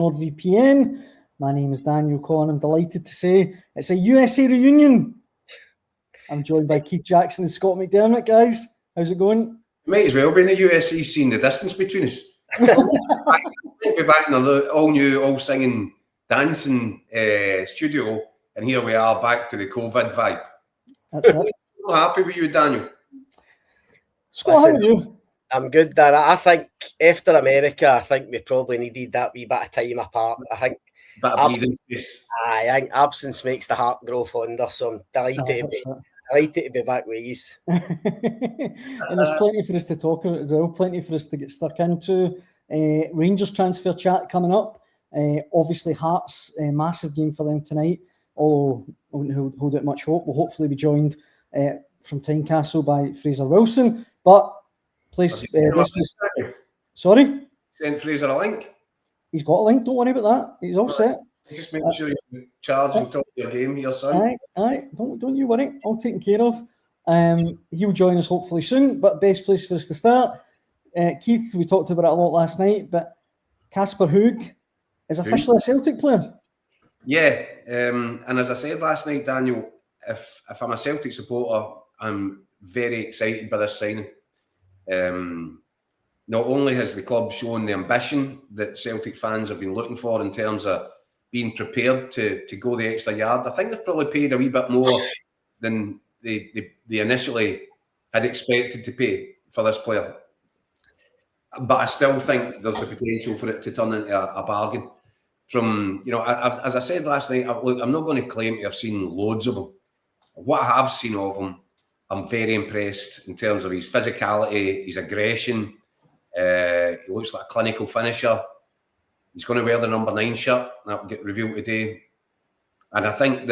NordVPN. My name is Daniel Conn. I'm delighted to say it's a USA reunion. I'm joined by Keith Jackson and Scott McDermott. Guys, how's it going? Might as well be in the USC scene, the distance between us. We'll be back in the all new, all singing, dancing studio, and here we are back to the COVID vibe. That's it. I'm happy with you, Daniel. Scott, how are you? I'm good, Dan. I think after America, I think we probably needed that wee bit of time apart. I think bit of breathing space. I think absence makes the heart grow fonder, so I'm delighted to be back with you. And there's plenty for us to talk about as well, plenty for us to get stuck into. Rangers transfer chat coming up. Obviously, Hearts, massive game for them tonight. Although I wouldn't hold out much hope. We'll hopefully be joined from Tynecastle by Fraser Wilson. But please, sorry? Send Fraser a link. He's got a link, don't worry about that. He's all set. Just making sure you're charged and top of your game here, son. Aye, don't you worry. All taken care of. He'll join us hopefully soon, but best place for us to start. Keith, we talked about it a lot last night, but Kasper Hogh is officially a Celtic player. Yeah, and as I said last night, Daniel, if I'm a Celtic supporter, I'm very excited by this signing. Not only has the club shown the ambition that Celtic fans have been looking for in terms of being prepared to go the extra yard, I think they've probably paid a wee bit more than they initially had expected to pay for this player. But I still think there's the potential for it to turn into a bargain. From, as I said last night, I'm not going to claim to have seen loads of him. What I have seen of him, I'm very impressed in terms of his physicality, his aggression. He looks like a clinical finisher. He's going to wear the number 9 shirt. That will get revealed today. And I think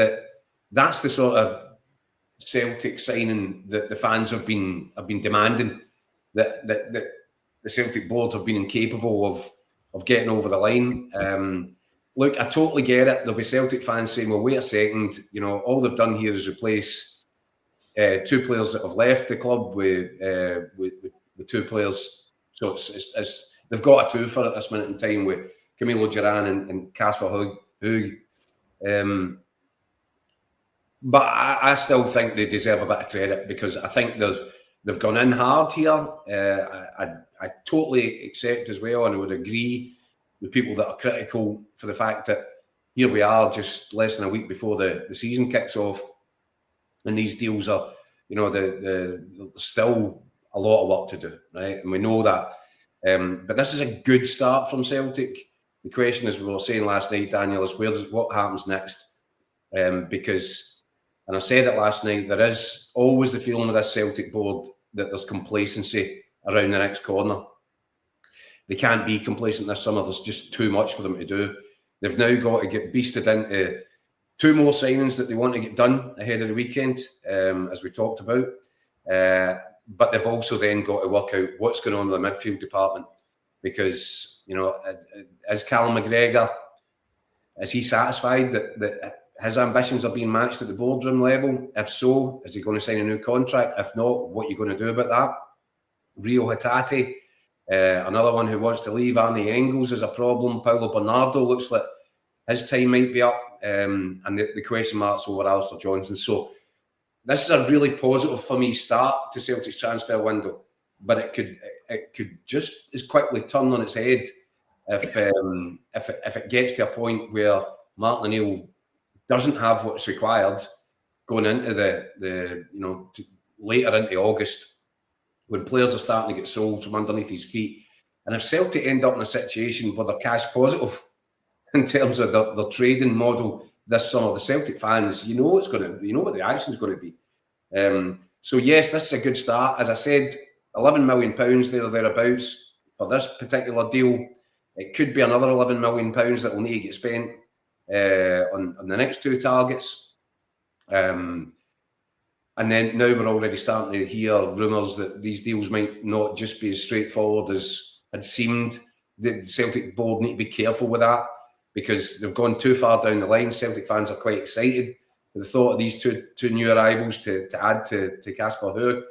that's the sort of Celtic signing that the fans have been demanding, that the Celtic board have been incapable of getting over the line. Look, I totally get it. There'll be Celtic fans saying, well, wait a second, all they've done here is replace 2 players that have left the club with 2 players. So it's they've got a twofer at this minute in time with Camilo Duran and Kasper Hogh. But I still think they deserve a bit of credit, because I think they've gone in hard here. I totally accept as well, and I would agree with people that are critical for the fact that here we are just less than a week before the season kicks off, and these deals are, there's still a lot of work to do, right? And we know that. But this is a good start from Celtic. The question, as we were saying last night, Daniel, is what happens next? Because, and I said it last night, there is always the feeling with this Celtic board that there's complacency around the next corner. They can't be complacent this summer. There's just too much for them to do. They've now got to get beasted into 2 more signings that they want to get done ahead of the weekend, as we talked about. But they've also then got to work out what's going on in the midfield department, because, is Callum McGregor, is he satisfied that his ambitions are being matched at the boardroom level? If so, is he going to sign a new contract? If not, what are you going to do about that? Rio Hatate, another one who wants to leave. Arnie Engels is a problem. Paulo Bernardo looks like his time might be up. And the question marks over Alistair Johnson. So this is a really positive for me start to Celtic's transfer window, but it could just as quickly turn on its head if it gets to a point where Martin O'Neill doesn't have what's required going into the later into August, when players are starting to get sold from underneath his feet. And if Celtic end up in a situation where they're cash positive in terms of their trading model this summer, the Celtic fans, what the reaction is going to be. So yes, this is a good start. As I said, £11 million there or thereabouts for this particular deal. It could be another £11 million that will need to get spent on the next 2 targets. And then now we're already starting to hear rumours that these deals might not just be as straightforward as had seemed. The Celtic board need to be careful with that, because they've gone too far down the line. Celtic fans are quite excited with the thought of these two new arrivals to add to Kasper Hogh.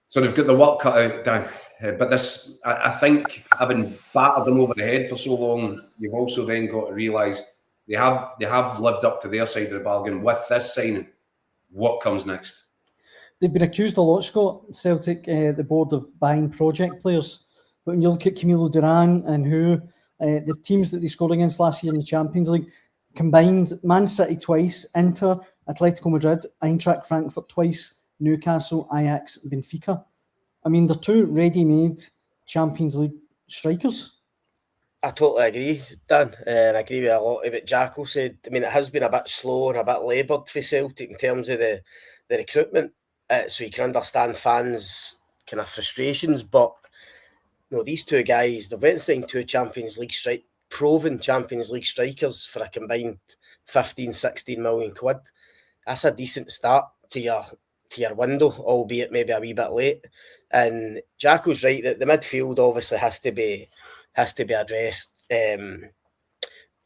So they've got the work cut out, Dan. But this, I think, having battered them over the head for so long, you've also then got to realise they have lived up to their side of the bargain with this signing. What comes next? They've been accused a lot, Scott, Celtic, the board, of buying project players. But when you look at Camilo Duran and Høgh, the teams that they scored against last year in the Champions League, combined Man City twice, Inter, Atletico Madrid, Eintracht Frankfurt twice, Newcastle, Ajax, Benfica. I mean, they're two ready-made Champions League strikers. I totally agree, Dan. And I agree with a lot of what Jacko said. I mean, it has been a bit slow and a bit laboured for Celtic in terms of the recruitment. So you can understand fans' kind of frustrations. But these two guys, they've went and signed two proven Champions League strikers for a combined 15, 16 million quid. That's a decent start to your window, albeit maybe a wee bit late. And Jacko's right that the midfield obviously has to be addressed.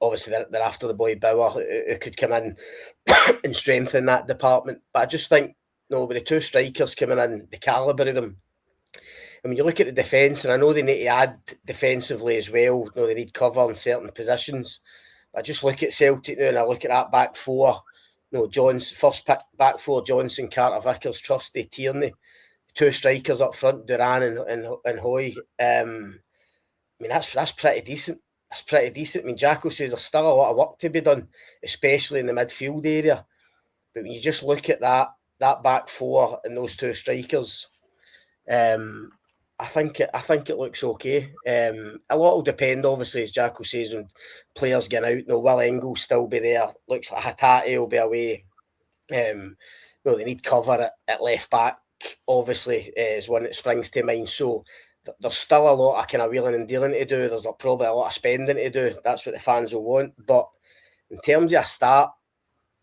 Obviously, they're after the boy Bauer, who could come in and strengthen that department. But I just think, with the two strikers coming in, the calibre of them. And when you look at the defence, and I know they need to add defensively as well, they need cover in certain positions. But I just look at Celtic now and I look at that back four. First back four, Johnson, Carter, Vickers, Trusty, Tierney. Two strikers up front, Duran and Høgh. I mean, that's pretty decent. That's pretty decent. I mean, Jacko says there's still a lot of work to be done, especially in the midfield area. But when you just look at that back four and those two strikers, I think it looks okay. A lot will depend, obviously, as Jacko says, when players get out. Will Engel still be there? Looks like Hatate will be away. They need cover at left back, obviously, is one that springs to mind. So there's still a lot of kind of wheeling and dealing to do. There's probably a lot of spending to do. That's what the fans will want. But in terms of a start,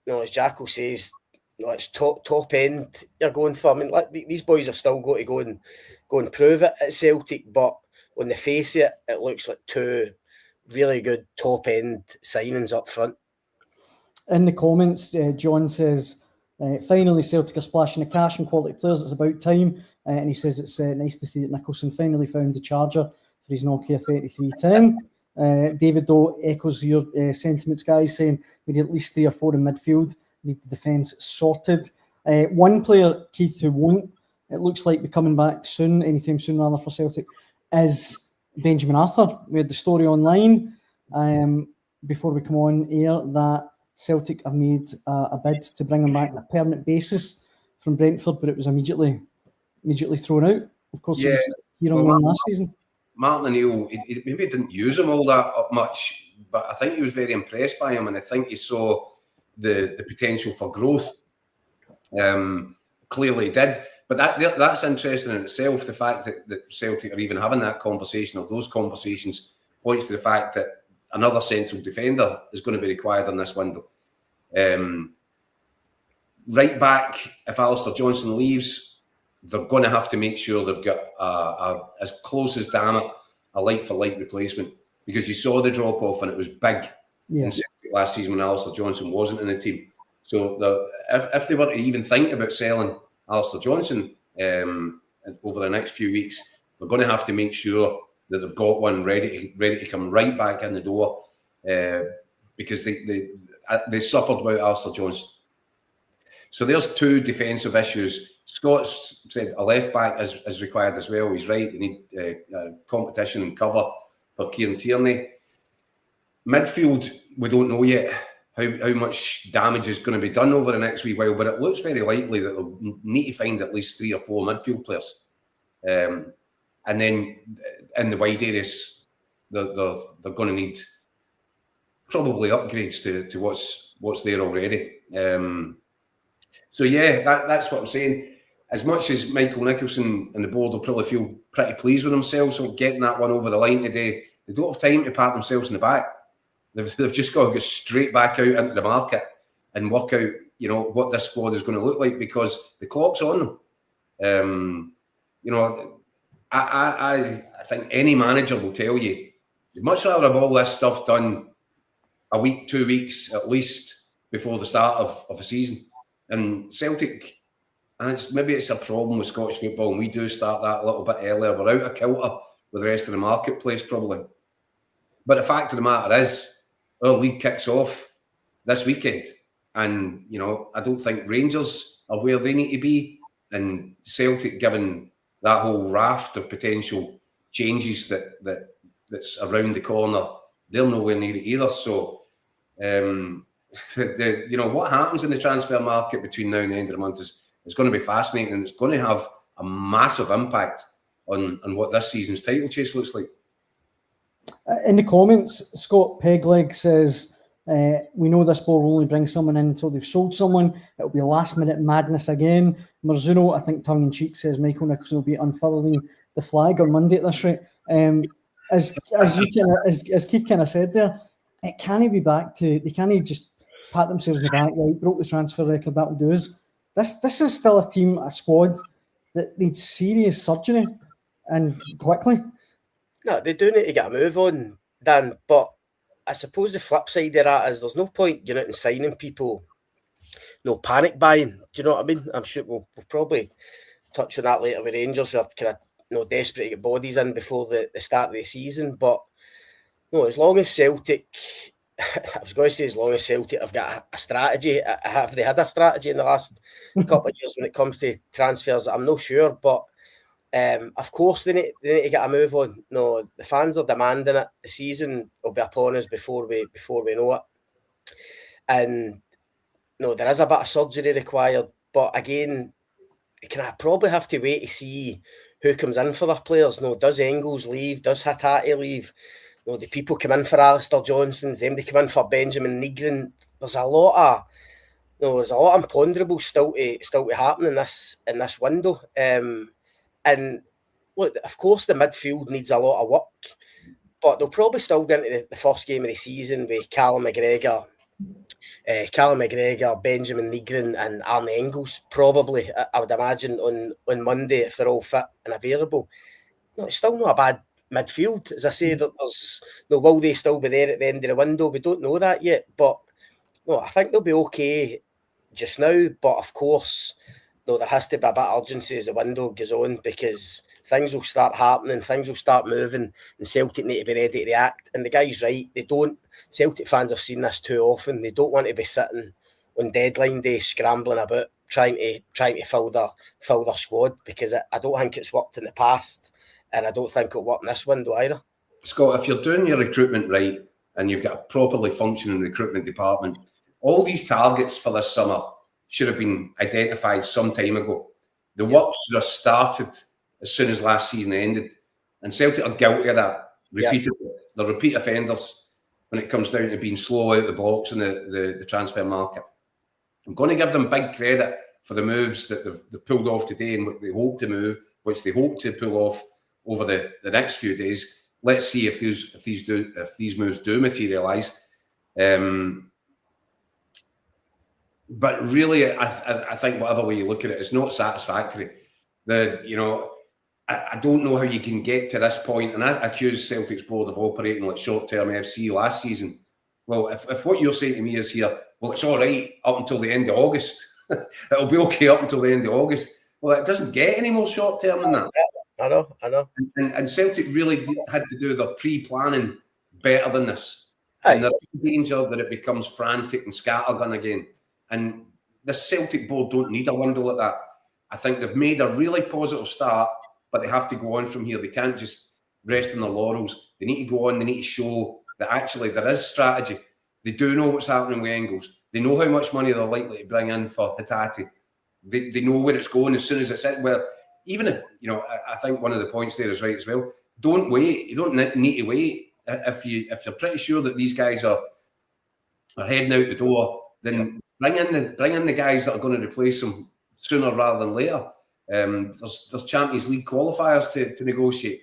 as Jacko says, it's top end you're going for. I mean, these boys have still got to go and prove it at Celtic, but on the face of it, it looks like two really good top end signings up front. In the comments, John says, finally Celtic are splashing the cash on quality players. It's about time. And he says it's nice to see that Nicholson finally found the charger for his Nokia 3310. David Doe echoes your sentiments, guys, saying we need at least 3 or 4 in midfield. Need the defence sorted. One player, Keith, who won't, it looks like, be coming back soon, anytime soon rather, for Celtic, is Benjamin Arthur. We had the story online before we come on air that Celtic have made a bid to bring him back on a permanent basis from Brentford, but it was immediately thrown out. Of course, he was here on loan last season. Martin O'Neill, he maybe didn't use him all that much, but I think he was very impressed by him, and I think he saw the potential for growth. Clearly did. But that's interesting in itself. The fact that Celtic are even having that conversation, or those conversations, points to the fact that another central defender is going to be required in this window. Right back, if Alistair Johnson leaves, they're going to have to make sure they've got as close as damn it a like-for-like replacement, because you saw the drop-off and it was big in Celtic last season when Alistair Johnson wasn't in the team. So if they were to even think about selling Alistair Johnson over the next few weeks, they're going to have to make sure that they've got one ready to come right back in the door, because they suffered without Alistair Johnson. So there's 2 defensive issues. Scott's said a left back is required as well. He's right. They need competition and cover for Kieran Tierney. Midfield, we don't know yet how much damage is going to be done over the next wee while, but it looks very likely that they'll need to find at least 3 or 4 midfield players. And then in the wide areas, they're going to need probably upgrades to what's there already. So yeah, that's what I'm saying. As much as Michael Nicholson and the board will probably feel pretty pleased with themselves for getting that one over the line today, they don't have time to pat themselves in the back. They've just got to go straight back out into the market and work out, what this squad is going to look like, because the clock's on them. I think any manager will tell you, you'd much rather have all this stuff done a week, 2 weeks at least before the start of a season. And Celtic And maybe it's a problem with Scottish football, and we do start that a little bit earlier. We're out of kilter with the rest of the marketplace, probably. But the fact of the matter is, our league kicks off this weekend. And, I don't think Rangers are where they need to be. And Celtic, given that whole raft of potential changes that's around the corner, they're nowhere near it either. So, what happens in the transfer market between now and the end of the month is going to be fascinating, and it's going to have a massive impact on what this season's title chase looks like. In the comments, Scott Pegleg says, we know this board will only bring someone in until they've sold someone. It'll be last-minute madness again. Marzuno, I think tongue-in-cheek, says Michael Nicholson will be unfurling the flag on Monday at this rate. As Keith kind of said there, it can't be back to, they can't just pat themselves in the back, right, broke the transfer record, that will do us. This is still a team, a squad that needs serious surgery, and quickly. No, they do need to get a move on, Dan, but I suppose the flip side of that is there's no point getting out and signing people, no panic buying. Do you know what I mean? I'm sure we'll probably touch on that later with Rangers, who are kind of desperate to get bodies in before the start of the season. But no, as long as Celtic, I was going to say as long as Celtic have got a strategy, have they had a strategy in the last couple of years when it comes to transfers? I'm not sure, but of course they need to get a move on. No, the fans are demanding it. The season will be upon us before we know it. And no, there is a bit of surgery required, but again, can I probably have to wait to see who comes in for their players? No, does Engels leave? Does Hatate leave? No, do people come in for Alistair Johnson? Does anybody come in for Benjamin Nygren? There's a lot of imponderables still to happen in this window. And look, of course, the midfield needs a lot of work, but they'll probably still get into the first game of the season with Callum McGregor, Benjamin Nygren, and Arne Engels. Probably, I would imagine on Monday if they're all fit and available. No, it's still not a bad midfield. As I say, will they still be there at the end of the window? We don't know that yet, but no, I think they'll be okay just now. But of course, no, there has to be a bit of urgency as the window goes on, because things will start happening, things will start moving, and Celtic need to be ready to react. And the guy's right. Celtic fans have seen this too often. They don't want to be sitting on deadline day scrambling about trying to fill their squad, because I don't think it's worked in the past, and I don't think it'll work in this window either. Scott, if you're doing your recruitment right and you've got a properly functioning recruitment department, all these targets for this summer should have been identified some time ago. The work should have started as soon as last season ended, and Celtic are guilty of that repeatedly. They're repeat offenders when it comes down to being slow out the blocks in the transfer market. I'm going to give them big credit for the moves that they've pulled off today and what they hope to move, which they hope to pull off over the next few days. Let's see if these moves do materialise. But really, I think whatever way you look at it, it's not satisfactory. I don't know how you can get to this point, and I accuse Celtic's board of operating like short-term FC last season. Well, if what you're saying to me is here, well, it's all right up until the end of August. It'll be okay up until the end of August. Well, it doesn't get any more short-term than that. I know. And Celtic really had to do their pre-planning better than this. Aye. And there's danger that it becomes frantic and scattergun again. And the Celtic board don't need a window like that. I think they've made a really positive start, but they have to go on from here. They can't just rest on their laurels. They need to go on. They need to show that actually there is strategy. They do know what's happening with Engels. They know how much money they're likely to bring in for Hatate. They know where it's going as soon as it's in. Well, even if, I think one of the points there is right as well. Don't wait. You don't need to wait. If you're pretty sure that these guys are heading out the door, then bring in the guys that are going to replace them sooner rather than later. There's Champions League qualifiers to negotiate,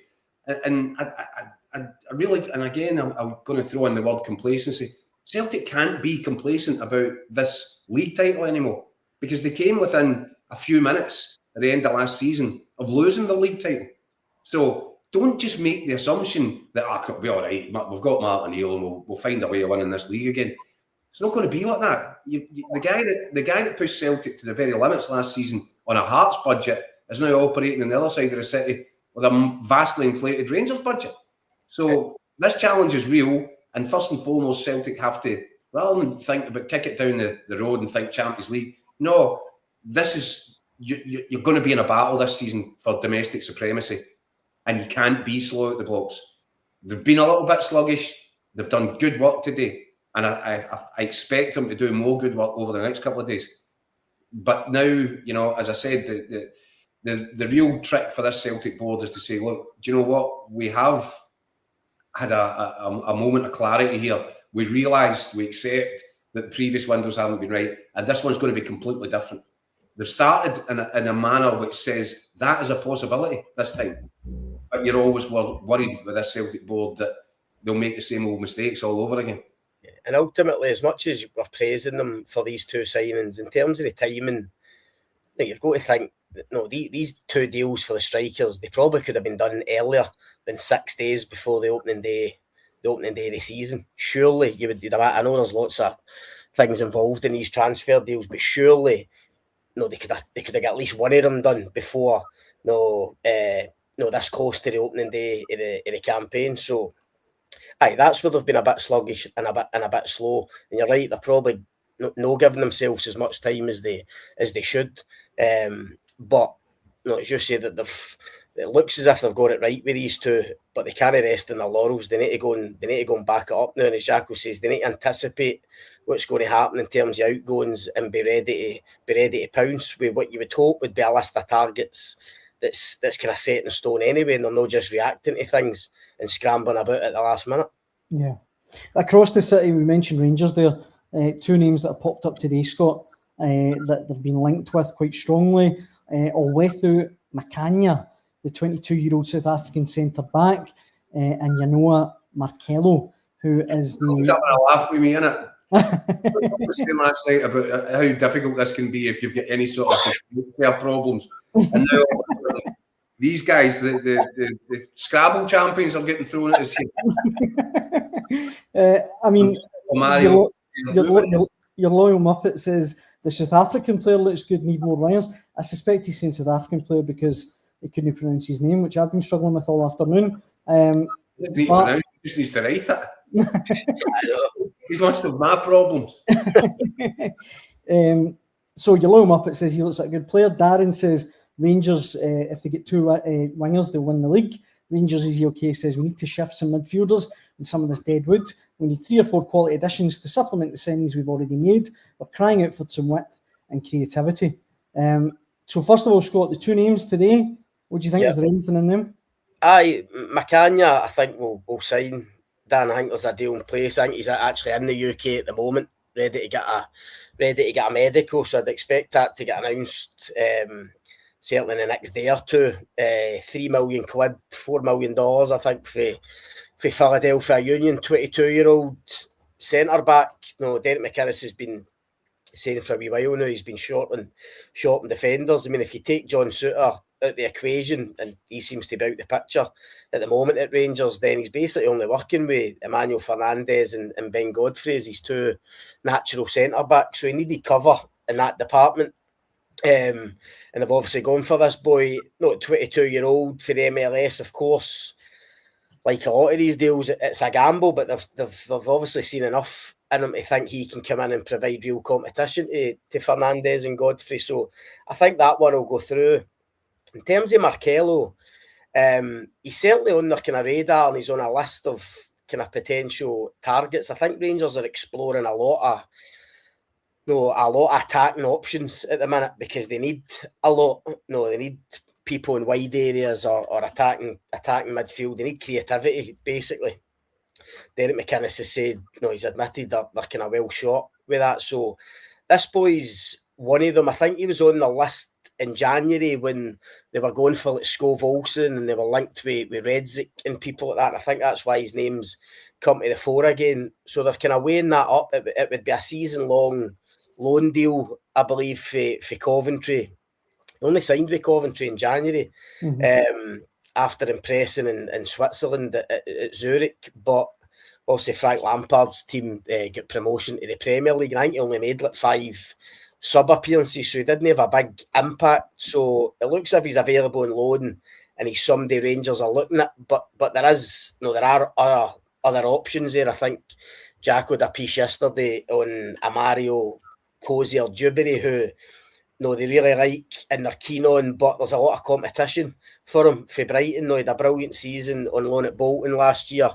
and I really, and again, I'm going to throw in the word complacency. Celtic can't be complacent about this league title anymore, because they came within a few minutes at the end of last season of losing the league title. So don't just make the assumption that I could be all right. We've got Martin O'Neill and we'll find a way of winning this league again. It's not going to be like that. The guy that pushed Celtic to the very limits last season on a Hearts budget is now operating on the other side of the city with a vastly inflated Rangers budget. So this challenge is real, and first and foremost, Celtic have to, rather than think about kick it down the road and think Champions League, no, this is, you're going to be in a battle this season for domestic supremacy, and you can't be slow at the blocks. They've been a little bit sluggish. They've done good work today, and I expect them to do more good work over the next couple of days. But now, you know, as I said, the real trick for this Celtic board is to say, look, do you know what? We have had a moment of clarity here. We realised, we accept that the previous windows haven't been right, and this one's going to be completely different. They've started in a manner which says that is a possibility this time. But you're always worried with this Celtic board that they'll make the same old mistakes all over again. And ultimately, as much as we're praising them for these two signings, in terms of the timing, you've got to think that, no, these two deals for the strikers, they probably could have been done earlier than 6 days before the opening day of the season. Surely you would. I know there's lots of things involved in these transfer deals, but surely, no, they could have got at least one of them done before this close to the opening day of the campaign. So, that's where they've been a bit sluggish and a bit slow. And you're right, they're probably not giving themselves as much time as they should. But as you say, that it looks as if they've got it right with these two, but they can't rest in their laurels. They need to go and back it up now. And as Jacko says, they need to anticipate what's going to happen in terms of outgoings and be ready to pounce with what you would hope would be a list of targets that's kind of set in stone anyway, and they're not just reacting to things and scrambling about at the last minute. Yeah. Across the city, we mentioned Rangers there. Two names that have popped up today, Scott, that they've been linked with quite strongly. Olwethu Makhanya, the 22-year-old South African centre-back, and Jahnoah Markelo, who is the... Having a laugh with me, innit? I was saying last night about how difficult this can be if you've got any sort of problems. And now these guys, the Scrabble champions, are getting thrown at us here. I mean, your loyal Muppet says the South African player looks good, need more wingers. I suspect he's saying South African player because he couldn't pronounce his name, which I've been struggling with all afternoon. He just needs to write it. He's one of my problems. So your loyal Muppet says he looks like a good player. Darren says Rangers, if they get two wingers, they'll win the league. Rangers, is he okay? Says we need to shift some midfielders and some of this dead wood. We need 3 or 4 quality additions to supplement the signings we've already made. We're crying out for some width and creativity. So first of all, Scott, the two names today, what do you think? Is there anything in them? Makhanya, I think will sign. Dan, I think there's a deal in place. I think he's actually in the UK at the moment, ready to get a medical. So I'd expect that to get announced certainly in the next day or two. £3 million, $4 million, I think, for Philadelphia Union, 22-year-old centre back. Derek McInnes has been saying for a wee while now he's been short on defenders. I mean, if you take John Souttar out the equation, and he seems to be out the picture at the moment at Rangers, then he's basically only working with Emmanuel Fernandez and Ben Godfrey as his two natural centre-backs. So he needed cover in that department. And they've obviously gone for this boy, not 22-year-old for the MLS, of course. Like a lot of these deals, it's a gamble, but they've obviously seen enough in him to think he can come in and provide real competition to Fernandez and Godfrey. So I think that one will go through. In terms of Markelo, he's certainly on their kind of radar, and he's on a list of kind of potential targets. I think Rangers are exploring a lot of attacking options at the minute because they need a lot. They need people in wide areas or attacking midfield. They need creativity, basically. Derek McInnes has said, he's admitted that they're kind of well short with that. So this boy's one of them. I think he was on the list in January when they were going for like Skov Olsen and they were linked with Redzik and people like that. I think that's why his name's come to the fore again. So they're kind of weighing that up. It would be a season-long loan deal, I believe, for Coventry. They only signed with Coventry in January after impressing in Switzerland at Zurich. But obviously Frank Lampard's team got promotion to the Premier League. I think he only made like 5 sub-appearances, so he didn't have a big impact. So it looks as if he's available on loan and he's somebody Rangers are looking at. But there are other options there. I think Jack had a piece yesterday on Amario, Cozy or Dewberry, who they really like and they're keen on, but there's a lot of competition for him for Brighton. He had a brilliant season on loan at Bolton last year.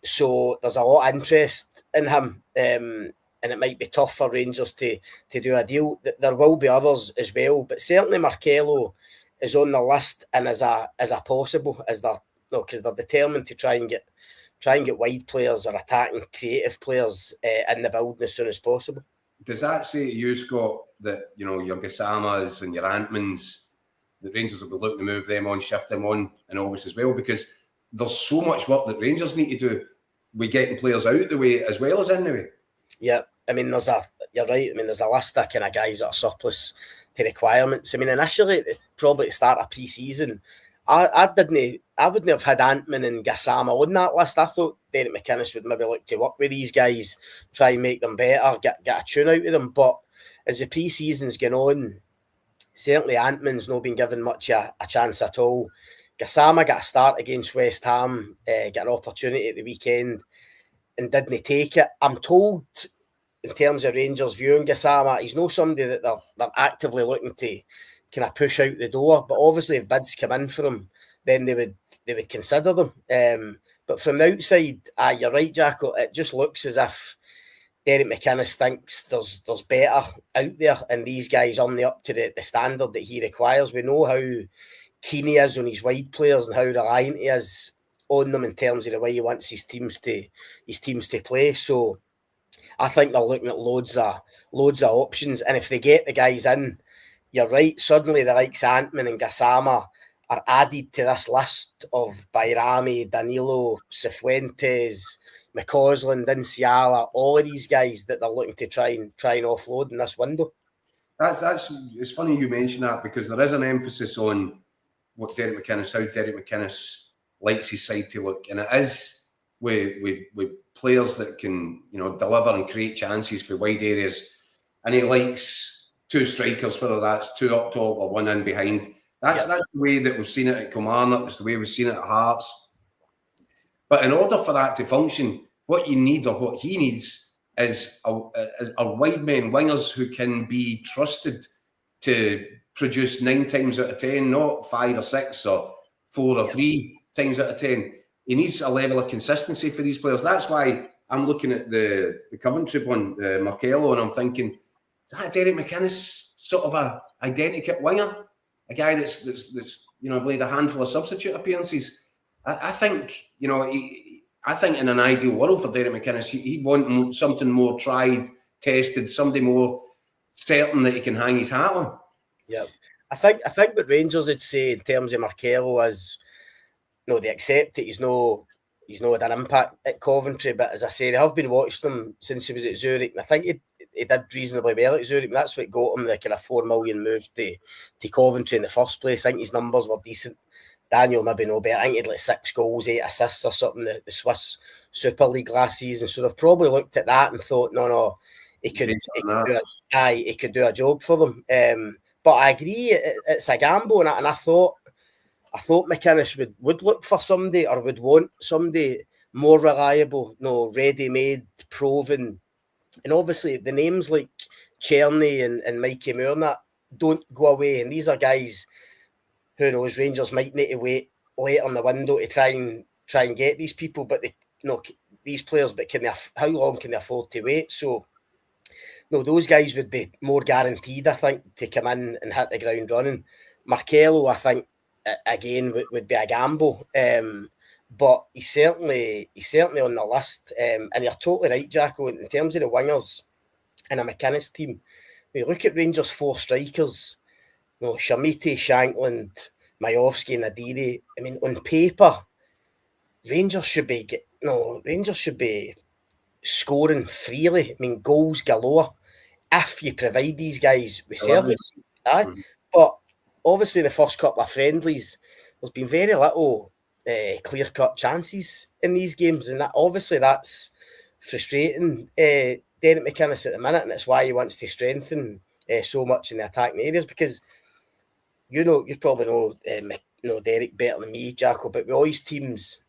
So there's a lot of interest in him, and it might be tough for Rangers to do a deal. There will be others as well, but certainly Markelo is on the list and as a possible, as they're because they're determined to try and get wide players or attacking creative players in the building as soon as possible. Does that say to you, Scott, that your Gassamas and your Antmans, the Rangers will be looking to move them on, shift them on, and August as well? Because there's so much work that Rangers need to do with getting players out the way as well as in the way. Yeah, I mean, you're right. I mean, there's a list of kind of guys that are surplus to requirements. I mean, initially, probably to start a pre-season, I wouldn't have had Antman and Gassama on that list. I thought Derek McInnes would maybe look to work with these guys, try and make them better, get a tune out of them. But as the pre-season's gone on, certainly Antman's not been given much a chance at all. Gassama got a start against West Ham, got an opportunity at the weekend and didn't take it. I'm told, in terms of Rangers viewing Gassama, he's not somebody that they're actively looking to kind of push out the door. But obviously, if bids come in for him, then they would consider them. But from the outside, you're right, Jacko. It just looks as if Derek McInnes thinks there's better out there, and these guys aren't up to the standard that he requires. We know how keen he is on his wide players and how reliant he is on them in terms of the way he wants his teams to play. So I think they're looking at loads of options, and if they get the guys in, you're right. Suddenly, the likes of Antman and Gassama are added to this list of Bayrami, Danilo, Cifuentes, McCausland, Inciala, all of these guys that they're looking to try and offload in this window. It's funny you mention that, because there is an emphasis on how Derek McInnes likes his side to look, and it is with players that can deliver and create chances for wide areas, and he likes two strikers, whether that's two up top or one in behind. That's the way that we've seen it at Kilmarnock. It's the way we've seen it at Hearts. But in order for that to function, what you need, or what he needs, is a wide men, wingers who can be trusted to produce 9 times out of 10, not 5 or 6 or 4 or 3 times out of 10. He needs a level of consistency for these players. That's why I'm looking at the Coventry one, Markelo, and I'm thinking, is that Derek McInnes sort of a identikit winger? A guy that's played a handful of substitute appearances. I think in an ideal world for Derek McInnes, he'd want something more tried, tested, somebody more certain that he can hang his hat on. Yeah, I think what Rangers would say in terms of Markelo is, they accept that he's no had an impact at Coventry, but as I say, they have been watching him since he was at Zurich, and I think he did reasonably well at Zurich. That's what got him the kind of 4 million move to Coventry in the first place. I think his numbers were decent. Daniel maybe no better. I think he had like 6 goals, 8 assists or something, the Swiss Super League last season. So they've probably looked at that and thought, no, he could do a job for them. But I agree, it's a gamble, and I thought McInnes would look for somebody, or would want somebody more reliable, ready-made, proven. And obviously, the names like Czerny and Mikey Moore don't go away. And these are guys, who knows, Rangers might need to wait later in the window to try and get these people. But these players, but how long can they afford to wait? So, those guys would be more guaranteed, I think, to come in and hit the ground running. Markelo, I think, again, would be a gamble. But he's certainly on the list. And you're totally right, Jacko, in terms of the wingers in a McInnes team. We look at Rangers' 4 strikers, Shamiti, Shankland, Majowski, and Adiri. I mean, on paper, Rangers should be scoring freely. I mean, goals galore, if you provide these guys with service. But obviously, in the first couple of friendlies, there's been very little clear-cut chances in these games, and that's frustrating Derek McInnes at the minute, and it's why he wants to strengthen so much in the attacking areas, because you probably know Derek better than me, Jacko, but with all his teams,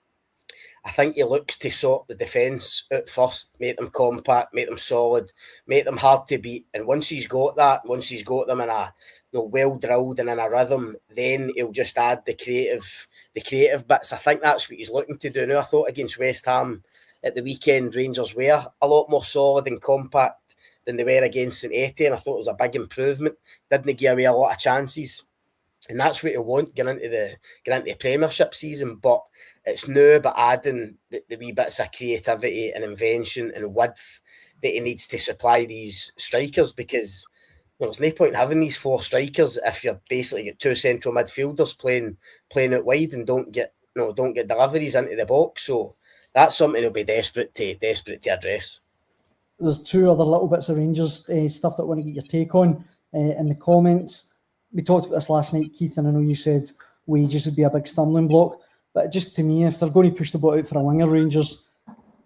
I think he looks to sort the defence out first, make them compact, make them solid, make them hard to beat. And once he's got them in a well drilled and in a rhythm, then he'll just add the creative bits. I think that's what he's looking to do now. I thought against West Ham at the weekend, Rangers were a lot more solid and compact than they were against St Etienne. I thought it was a big improvement. Didn't give away a lot of chances. And that's what he'll want getting into the Premiership season. But it's now about adding the wee bits of creativity and invention and width that he needs to supply these strikers, because there's no point in having these 4 strikers if you're basically got 2 central midfielders playing out wide and don't get deliveries into the box. So that's something he'll be desperate to address. There's 2 other little bits of Rangers stuff that I want to get your take on in the comments. We talked about this last night, Keith, and I know you said wages would be a big stumbling block. But just to me, if they're going to push the ball out for a winger, Rangers,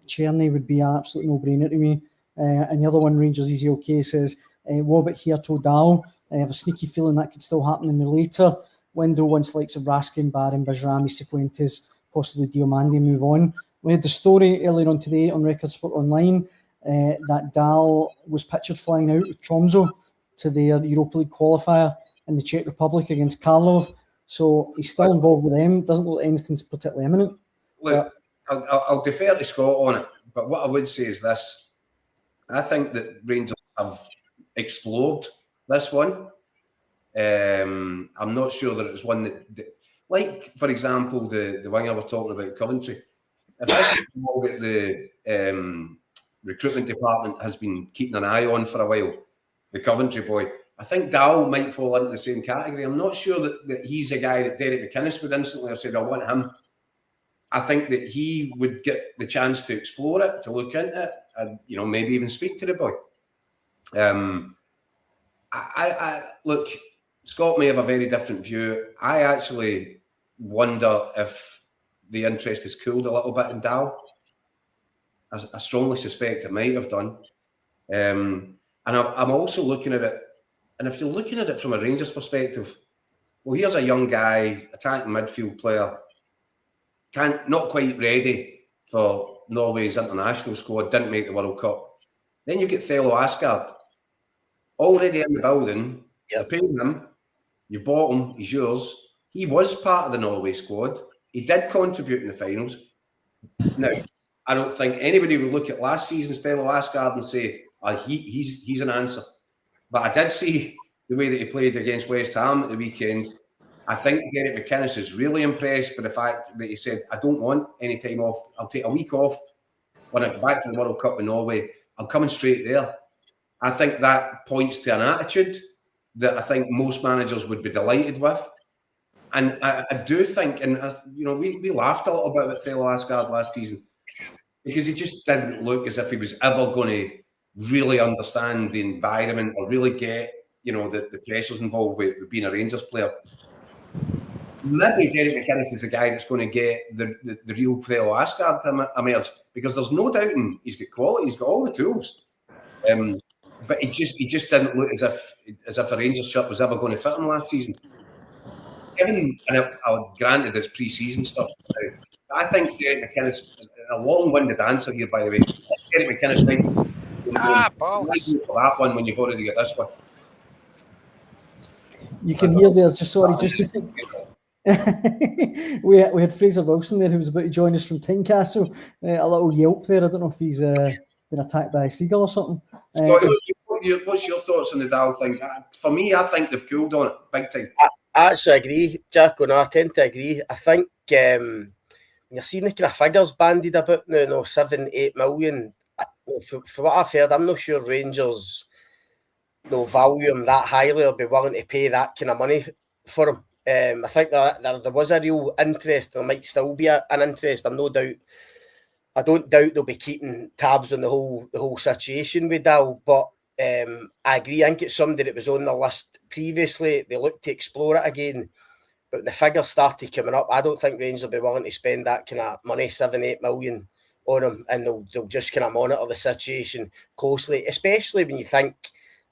Cherny would be an absolute no-brainer to me. And the other one, Rangers Easy OK, says, what about Hierto Dal? I have a sneaky feeling that could still happen in the later window once likes of Raskin, Barron, Bajrami, Cifuentes, possibly Diomande move on. We had the story earlier on today on Record Sport Online that Dal was pictured flying out with Tromsø to their Europa League qualifier in the Czech Republic against Karlov. So he's still involved with them. Doesn't look like anything's particularly imminent. Look, I'll defer to Scott on it, but what I would say is this. I think that Rangers have explored this one. I'm not sure that it's one that like, for example, the winger we're talking about, Coventry. If this is all that the recruitment department has been keeping an eye on for a while, the Coventry boy, I think Dow might fall into the same category. I'm not sure that he's a guy that Derek McInnes would instantly have said, I want him. I think that he would get the chance to explore it, to look into it, and maybe even speak to the boy. I look, Scott may have a very different view. I actually wonder if the interest has cooled a little bit in Dow. I strongly suspect it might have done. And I'm also looking at it, and if you're looking at it from a Rangers perspective, well, here's a young guy, attacking midfield player, not quite ready for Norway's international squad, didn't make the World Cup. Then you get Thelo Asgard, already in the building. You're paying him, you've bought him, he's yours. He was part of the Norway squad. He did contribute in the finals. Now, I don't think anybody would look at last season's Thelo Asgard and say, he's an answer. But I did see the way that he played against West Ham at the weekend. I think Derek McInnes is really impressed by the fact that he said, I don't want any time off. I'll take a week off when I get back to the World Cup in Norway. I'm coming straight there. I think that points to an attitude that I think most managers would be delighted with. And I do think, and we laughed a little bit about Thelo Asgard last season because he just didn't look as if he was ever going to really understand the environment or really get, the pressures involved with being a Rangers player. Maybe Derek McInnes is the guy that's going to get the real Thelo Asgard to emerge, because there's no doubting he's got quality, he's got all the tools. But he just didn't look as if a Rangers shirt was ever going to fit him last season. Given, and granted it's pre-season stuff, I think Derek McInnes, a long-winded answer here, by the way, Derek McInnes might for that one when you've already got this one. You can hear there, we had Fraser Wilson there who was about to join us from Tynecastle. A little yelp there. I don't know if he's been attacked by a seagull or something. Scott, what's your thoughts on the Dow thing? For me, I think they've cooled on it big time. I actually agree, Jack. I tend to agree. I think when you're seeing the kind of figures bandied about now, 7-8 million, for what I've heard, I'm not sure Rangers value him that highly or be willing to pay that kind of money for him. I think that there was a real interest. There might still be an interest. I don't doubt they'll be keeping tabs on the whole situation with Dow. But I agree. I think it's somebody that was on the list previously. They looked to explore it again, but the figures started coming up. I don't think Rangers will be willing to spend that kind of money, 7-8 million, on him, and they'll just kind of monitor the situation closely, especially when you think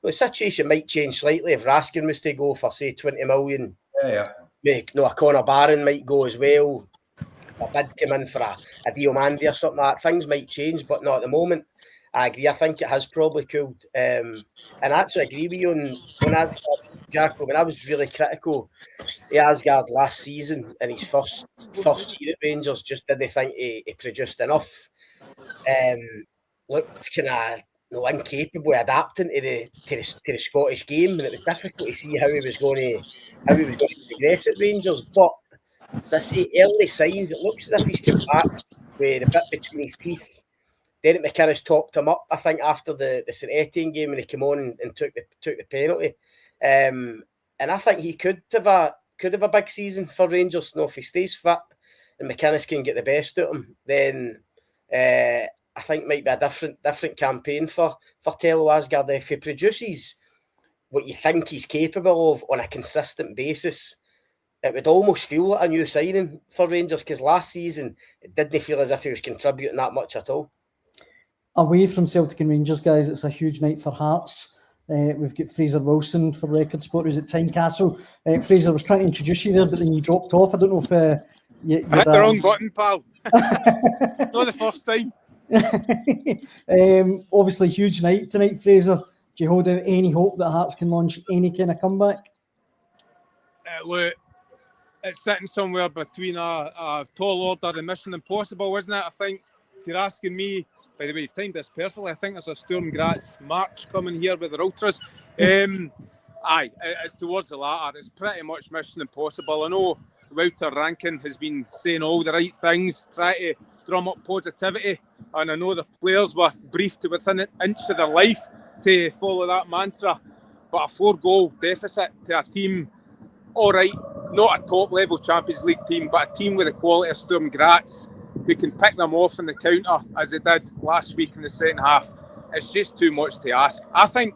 the situation might change slightly if Raskin was to go for, say, 20 million. Yeah. A Conor Barron might go as well. If a bid came in for a Diomande or something like that, things might change, but not at the moment. I agree. I think it has probably cooled. And I actually agree with you on Asgard, Jacko. I mean, I was really critical of Asgard last season in his first year at Rangers. Just didn't think he produced enough. Looked kind of incapable of adapting to the Scottish game, and it was difficult to see how he was going to progress at Rangers. But as I say, early signs, it looks as if he's come back with a bit between his teeth. Derek McInnes talked him up, I think, after the St Etienne game when he came on and took the penalty. And I think he could have a big season for Rangers. If he stays fit and McInnes can get the best out of him, then I think might be a different campaign for Tello Asgard. If he produces what you think he's capable of on a consistent basis, it would almost feel like a new signing for Rangers, because last season it didn't feel as if he was contributing that much at all. Away from Celtic and Rangers, guys, it's a huge night for Hearts. We've got Fraser Wilson for Record Sport, who's at Tynecastle. Fraser, was trying to introduce you there, but then you dropped off. I don't know if I hit the wrong button, pal. Not the first time. Obviously, huge night tonight, Fraser. Do you hold out any hope that Hearts can launch any kind of comeback? Look, it's sitting somewhere between a tall order and Mission Impossible, isn't it? I think, if you're asking me, by the way, you've timed this perfectly. I think there's a Sturm Graz march coming here with their ultras. It's towards the latter. It's pretty much Mission Impossible. I know Wouter Rankin has been saying all the right things, trying to drum up positivity, and I know the players were briefed to within an inch of their life to follow that mantra. But a 4-goal deficit to a team, all right, not a top-level Champions League team, but a team with the quality of Sturm Graz, who can pick them off in the counter as they did last week in the second half. It's just too much to ask. I think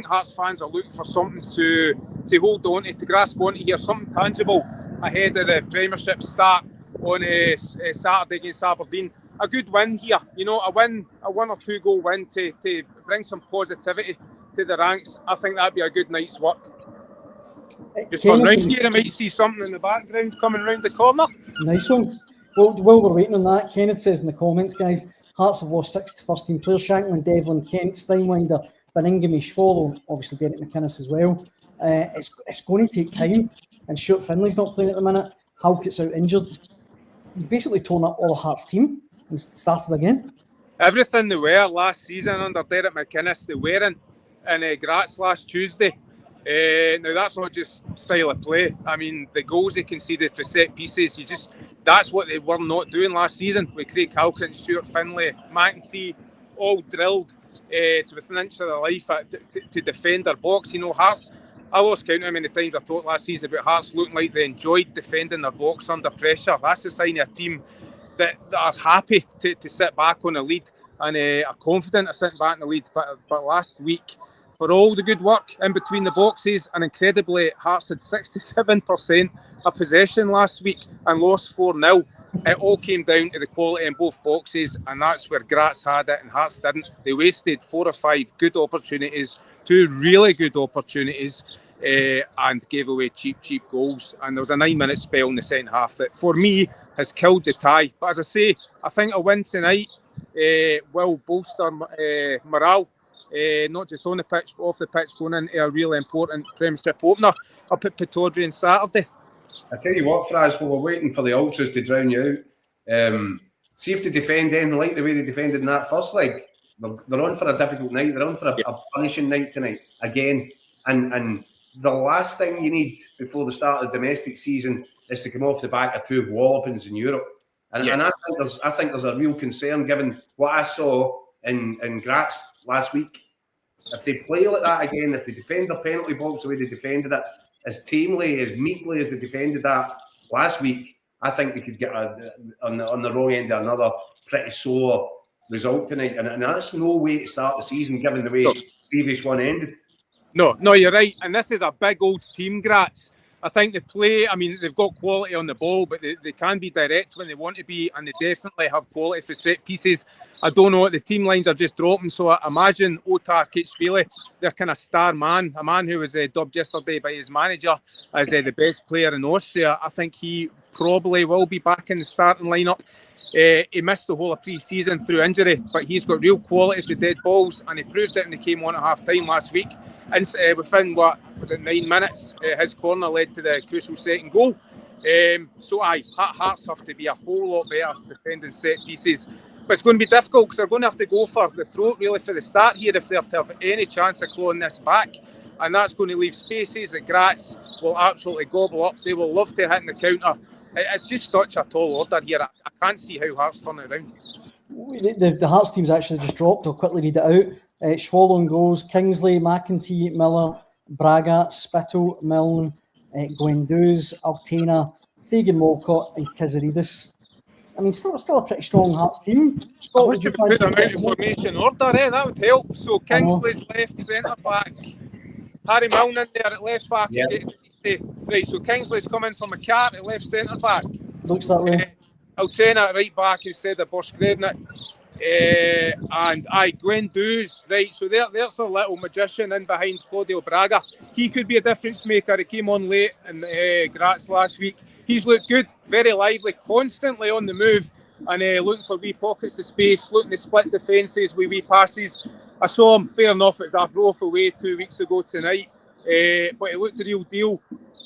Hearts fans are looking for something to hold on to grasp onto here, something tangible ahead of the Premiership start on Saturday against Aberdeen. A good win here, a 1 or 2 goal win to bring some positivity to the ranks. I think that'd be a good night's work. Just turn round here, I might see something in the background coming round the corner. Nice one. Well, while we're waiting on that, Kenneth says in the comments, guys, Hearts have lost 6 first-team players: Shankland, Devlin, Kent, Steinwinder, Baningame, Schwolo, obviously Derek McInnes as well. It's going to take time, and Stuart Finley's not playing at the minute. Halkett's out injured. You've basically torn up all the Hearts team and started again. Everything they were last season under Derek McInnes, they weren't in Graz last Tuesday. Now, that's not just style of play. I mean, the goals they conceded for set pieces, that's what they were not doing last season with Craig Halkett, Stuart Finley, McEntee, all drilled to within an inch of their life to defend their box. Hearts, I lost count how many times I talked last season about Hearts looking like they enjoyed defending their box under pressure. That's a sign of a team that are happy to sit back on a lead and are confident of sitting back in the lead. But last week, for all the good work in between the boxes, and incredibly, Hearts had 67% of possession last week and lost 4-0. It all came down to the quality in both boxes, and that's where Graz had it and Hearts didn't. They wasted 4 or 5 good opportunities, 2 really good opportunities, and gave away cheap goals. And there was a 9-minute spell in the second half that, for me, has killed the tie. But as I say, I think a win tonight will bolster morale. Not just on the pitch, but off the pitch, going into a really important Premiership opener up at Pittodrie on Saturday. I tell you what, Fraz, while we're waiting for the Ultras to drown you out, see if they defend anything like the way they defended in that first leg. They're on for a difficult night. They're on for a punishing night tonight again. And the last thing you need before the start of the domestic season is to come off the back of 2 wallopings in Europe. And I think there's a real concern given what I saw in Graz last week. If they play like that again, if they defend their penalty box the way they defended it, as tamely, as meekly as they defended that last week, I think they could get on the wrong end of another pretty sore result tonight. And that's no way to start the season, given the way the previous one ended. No, you're right. And this is a big old team, Graz. I think the play, I mean, they've got quality on the ball, but they can be direct when they want to be, and they definitely have quality for set pieces. I don't know, the team lines are just dropping, so I imagine Ota Kitchfili, their kind of star man, a man who was dubbed yesterday by his manager as the best player in Austria. I think he probably will be back in the starting lineup. He missed the whole of pre-season through injury, but he's got real quality for dead balls, and he proved it when he came on at half-time last week. And within, 9 minutes, his corner led to the crucial second goal. So Hearts have to be a whole lot better defending set pieces. But it's going to be difficult because they're going to have to go for the throat really for the start here if they're to have any chance of clawing this back. And that's going to leave spaces that Graz will absolutely gobble up. They will love to hit in the counter. It's just such a tall order here. I can't see how Hearts turn it around. The Hearts team's actually just dropped. I'll quickly read it out. Schwallow goals, Kingsley, McEntee, Miller, Braga, Spittle, Milne, Guendouzi, Altena, Fagan Walcott and Kizaridis. I mean, still a pretty strong Hearts team. Scott, I wish you could put them out in formation order, that would help. So Kingsley's left centre-back, Harry Milne in there at left-back. Yep. Right, so Kingsley's coming from a cart at left centre-back. Looks that way. Altena at right-back instead of Borskrevnik. And Guendouzi, right, so there's a little magician in behind Claudio Braga. He could be a difference maker. He came on late in Graz last week. He's looked good, very lively, constantly on the move, and looking for wee pockets of space, looking to split defences with wee passes. I saw him, fair enough, at Zabroff away 2 weeks ago tonight, but he looked the real deal.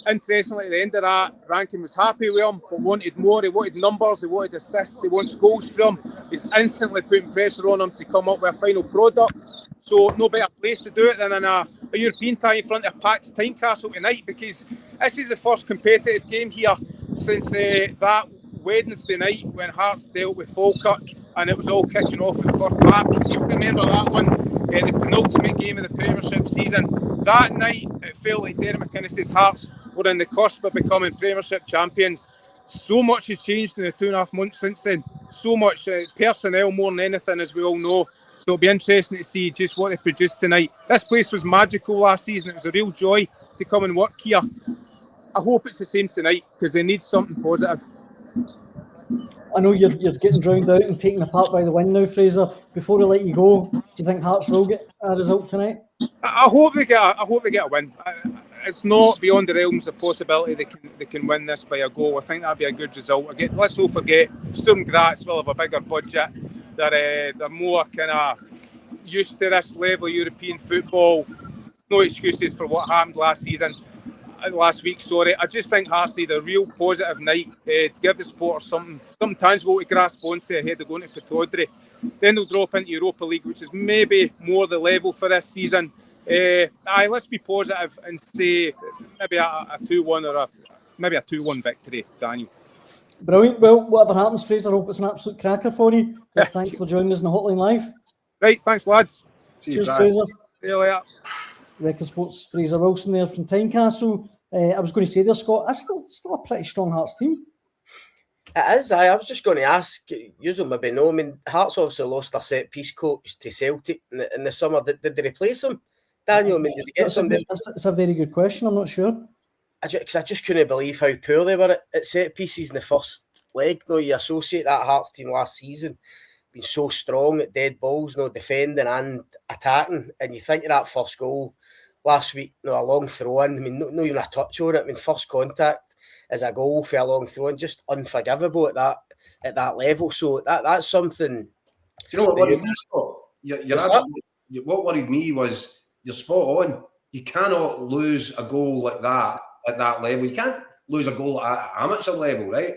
Interestingly, at the end of that, Rankin was happy with him, but wanted more. He wanted numbers, he wanted assists, he wants goals from him. He's instantly putting pressure on him to come up with a final product. So no better place to do it than in a European tie in front of a packed Tynecastle tonight, because this is the first competitive game here since that Wednesday night when Hearts dealt with Falkirk and it was all kicking off at Fir Park. You'll remember that one, the penultimate game of the Premiership season. That night it felt like Derek McInnes's Hearts were on the cusp of becoming Premiership champions. So much has changed in the 2.5 months since then. So much personnel more than anything, as we all know. So it'll be interesting to see just what they produced tonight. This place was magical last season. It was a real joy to come and work here. I hope it's the same tonight because they need something positive. I know you're getting drowned out and taken apart by the wind now, Fraser. Before we let you go, do you think Hearts will get a result tonight? I hope they get a win. It's not beyond the realms of possibility they can win this by a goal. I think that'd be a good result. Let's not forget, Sturm Graz will have a bigger budget. They're more kind of used to this level of European football. No excuses for what happened last week. I just think Hearts need a real positive night to give the supporters something tangible to grasp onto ahead of going to Pataudry. Then they'll drop into Europa League, which is maybe more the level for this season. Let's be positive and say maybe a 2-1 or maybe a 2-1 victory, Daniel. Brilliant. Well, whatever happens, Fraser, I hope it's an absolute cracker for you. Well, thanks for joining us in the Hotline Live. Right, thanks, lads. Cheers, Fraser. See you later. Record Sports' Fraser Wilson there from Tynecastle. I was going to say there, Scott, that's still a pretty strong Hearts team. It is. I was just going to ask, you maybe know, I mean, Hearts obviously lost their set-piece coach to Celtic in the summer. Did they replace him, Daniel? I mean, did they get somebody? It's a very good question. I'm not sure. Because I just couldn't believe how poor they were at set-pieces in the first leg. No, you associate that Hearts team last season being so strong at dead balls, defending and attacking. And you think of that first goal last week, a long throw-in. I mean, not even a touch on it. I mean, first contact is a goal for a long throw-in, just unforgivable at that level. So that's something. Do you know what worried me, Scott? What worried me was you're spot on. You cannot lose a goal like that at that level. You can't lose a goal at amateur level, right?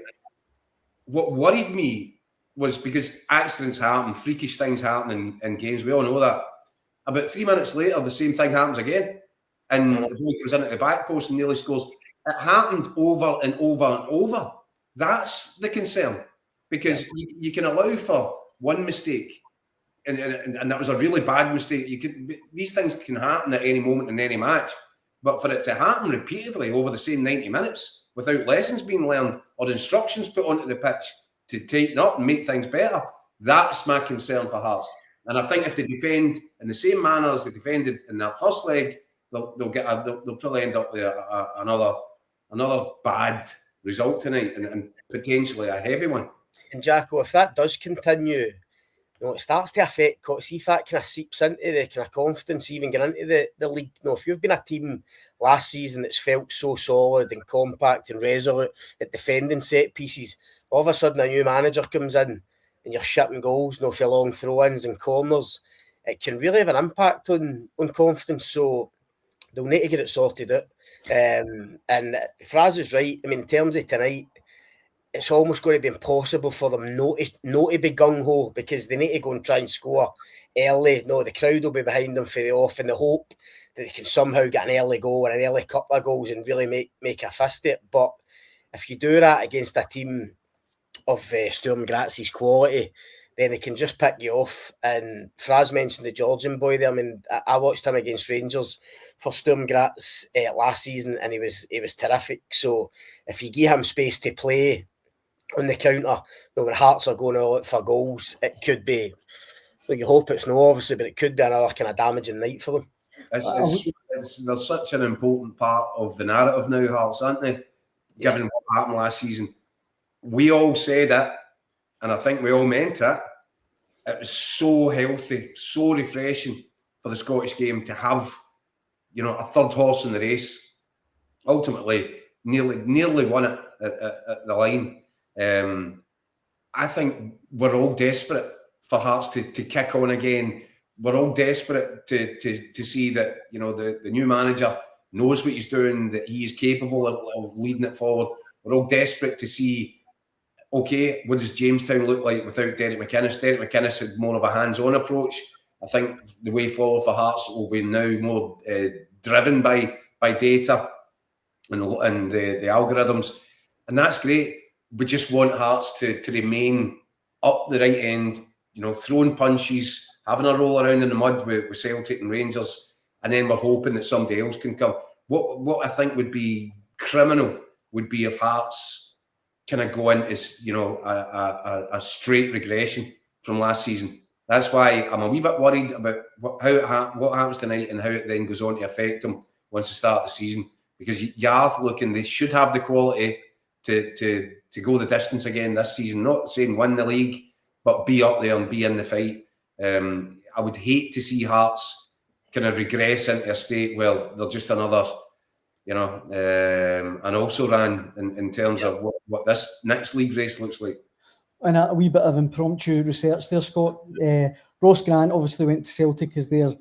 What worried me was because accidents happen, freakish things happen in games. We all know that. About 3 minutes later, the same thing happens again. And the ball goes into the back post and nearly scores. It happened over and over and over. That's the concern. Because you can allow for one mistake. And that was a really bad mistake. These things can happen at any moment in any match. But for it to happen repeatedly over the same 90 minutes without lessons being learned or instructions put onto the pitch to tighten up and make things better, that's my concern for Hearts. And I think if they defend in the same manner as they defended in that first leg, they'll probably end up with another bad result tonight, and potentially a heavy one. And Jacko, if that does continue, it starts to affect, see if that kind of seeps into the kind of confidence, even getting into the league. If you've been a team last season that's felt so solid and compact and resolute at defending set pieces, all of a sudden a new manager comes in and you're shipping goals, for long throw-ins and corners, it can really have an impact on confidence. So they'll need to get it sorted out. And Fraz is right. I mean, in terms of tonight, it's almost going to be impossible for them not to be gung-ho, because they need to go and try and score early. The crowd will be behind them for the off, and the hope that they can somehow get an early goal or an early couple of goals and really make a fist of it. But if you do that against a team of Sturm Graz's quality, then they can just pick you off. And Fraz mentioned the Georgian boy there. I mean, I watched him against Rangers for Sturm Graz last season, and he was terrific. So if you give him space to play on the counter, when Hearts are going all out for goals, it could be, you hope it's no, obviously, but it could be another kind of damaging night for them. They're such an important part of the narrative now, Hearts, aren't they? Given what happened last season. We all said it, and I think we all meant it. It was so healthy, so refreshing for the Scottish game to have, a third horse in the race. Ultimately, nearly won it at the line. I think we're all desperate for Hearts to kick on again. We're all desperate to see that the new manager knows what he's doing, that he is capable of leading it forward. We're all desperate to see, okay, what does Jamestown look like without Derek McInnes? Derek McInnes had more of a hands-on approach. I think the way forward for Hearts will be now more driven by data and the algorithms, and that's great. We just want Hearts to remain up the right end, throwing punches, having a roll around in the mud with Celtic and Rangers, and then we're hoping that somebody else can come. What I think would be criminal would be if Hearts kind of go into a straight regression from last season. That's why I'm a wee bit worried about what happens tonight and how it then goes on to affect them once they start the season. Because you are looking, they should have the quality to go the distance again this season. Not saying win the league, but be up there and be in the fight. I would hate to see Hearts kind of regress into a state where they're just another, and also ran in terms of what this next league race looks like. And a wee bit of impromptu research there, Scott. Ross Grant obviously went to Celtic as their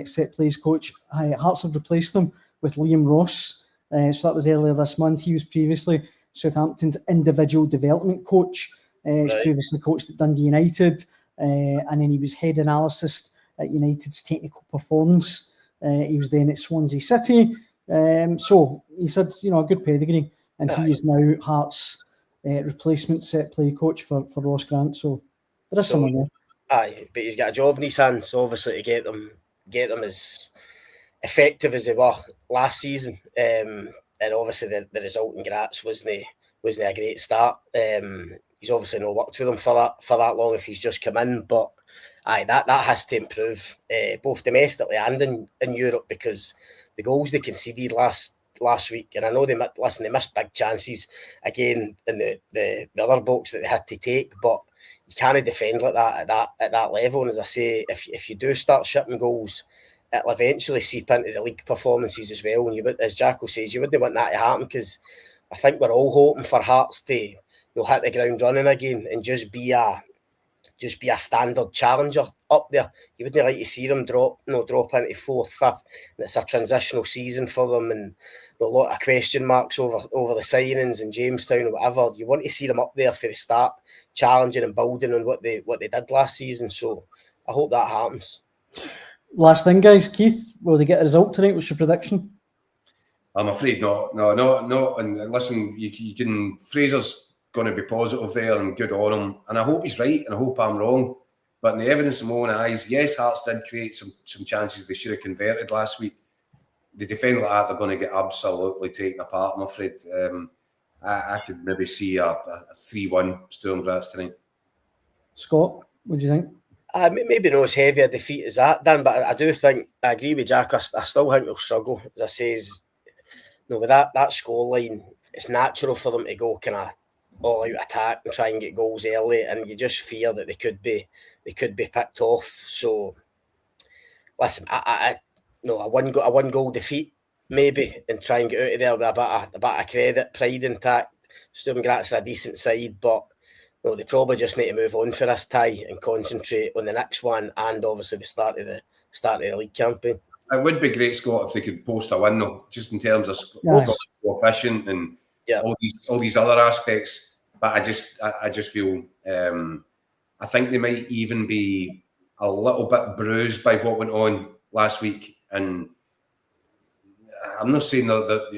set plays coach. Hearts have replaced them with Liam Ross. So that was earlier this month. He was previously Southampton's individual development coach. He's previously coached at Dundee United, and then he was head analyst at United's technical performance. He was then at Swansea City. So he said, a good pedigree, and he is now Hearts' replacement set play coach for Ross Grant. So there is someone there. Aye, but he's got a job in his hands, obviously, to get them as effective as they were last season. And obviously the result in Graz wasn't a great start. He's obviously not worked with them for that long if he's just come in, but that has to improve both domestically and in Europe, because the goals they conceded last week, and I know they missed big chances again in the other box that they had to take, but you can't defend like that at that level. And as I say, if you do start shipping goals, it'll eventually seep into the league performances as well. And as Jacko says, you wouldn't want that to happen, because I think we're all hoping for Hearts to hit the ground running again and just be a standard challenger up there. You wouldn't like to see them drop into 4th, 5th, and it's a transitional season for them, and a lot of question marks over the signings in Jamestown or whatever. You want to see them up there for the start, challenging and building on what they did last season. So I hope that happens. Last thing, guys, Keith, will they get a result tonight? What's your prediction? I'm afraid not. No. And listen, you can. Fraser's going to be positive there and good on him, and I hope he's right, and I hope I'm wrong. But in the evidence of my own eyes, yes, Hearts did create some chances they should have converted last week. They defend like that, they're going to get absolutely taken apart, I'm afraid. I could maybe see a 3-1 Sturm Graz tonight. Scott, what do you think? Maybe not as heavy a defeat as that, Dan, but I do think, I agree with Jack, I still think they'll struggle. As I say, with that scoreline, it's natural for them to go kind of all out attack and try and get goals early, and you just fear that they could be picked off. So listen, I a one goal defeat maybe, and try and get out of there with a bit of credit, pride intact. Sturm Graz are a decent side, but they probably just need to move on for this tie and concentrate on the next one, and obviously the start of the league campaign. It would be great, Scott, if they could post a win though, just in terms of coefficient and all these other aspects. But I just feel I think they might even be a little bit bruised by what went on last week, and I'm not saying that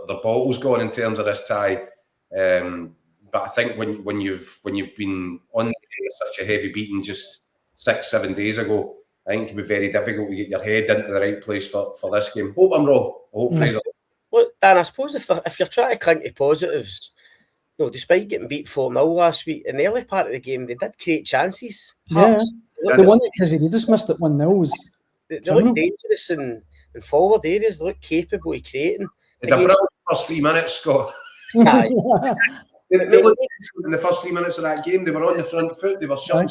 the ball's gone in terms of this tie, but I think when you've been on such a heavy beating just 6-7 days ago, I think it can be very difficult to get your head into the right place for this game. Hope I'm wrong. Hopefully. Look, Dan, I suppose if you're trying to cling to positives, despite getting beat 4-0 last week, in the early part of the game, they did create chances. Yeah, the one that Kazididis missed at 1-0 was... They look dangerous in forward areas. They look capable of creating. In the first 3 minutes, Scott. They looked in the first 3 minutes of that game. They were on the front foot. They were shutting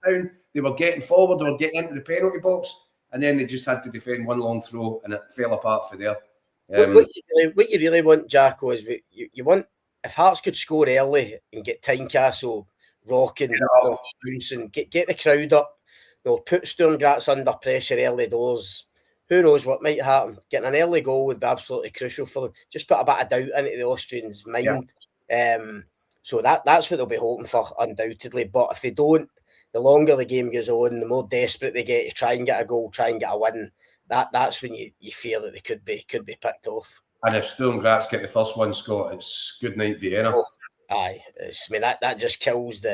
down. They were getting forward. They were getting into the penalty box, and then they just had to defend one long throw, and it fell apart for there. What you really want, Jahnoah, is you want, if Hearts could score early and get Tynecastle rocking, bouncing, get the crowd up, put Sturm Graz under pressure early doors. Who knows what might happen? Getting an early goal would be absolutely crucial for them. Just put a bit of doubt into the Austrians' mind. So that's what they'll be hoping for, undoubtedly. But if they don't, the longer the game goes on, the more desperate they get to try and get a goal, try and get a win. That's when you fear that they could be picked off. And if Sturm Graz get the first one, Scott, it's good night Vienna. Aye, that just kills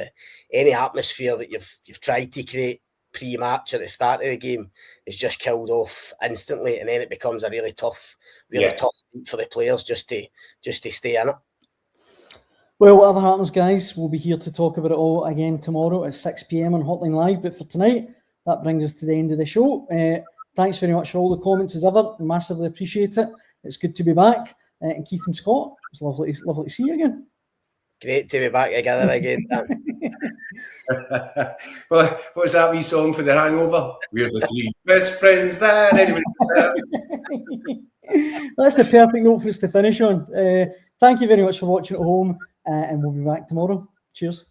any atmosphere that you've tried to create pre-match at the start of the game. Is just killed off instantly, and then it becomes a really tough beat for the players just to stay in it. Well, whatever happens, guys, we'll be here to talk about it all again tomorrow at 6 p.m. on Hotline Live. But for tonight, that brings us to the end of the show. Thanks very much for all the comments as ever. Massively appreciate it. It's good to be back. And Keith and Scott, it's lovely to see you again. Great to be back together again, Dan. Well, what's that wee song for The Hangover? We're the three best friends that anyone. That's the perfect note for us to finish on. Thank you very much for watching at home, and we'll be back tomorrow. Cheers.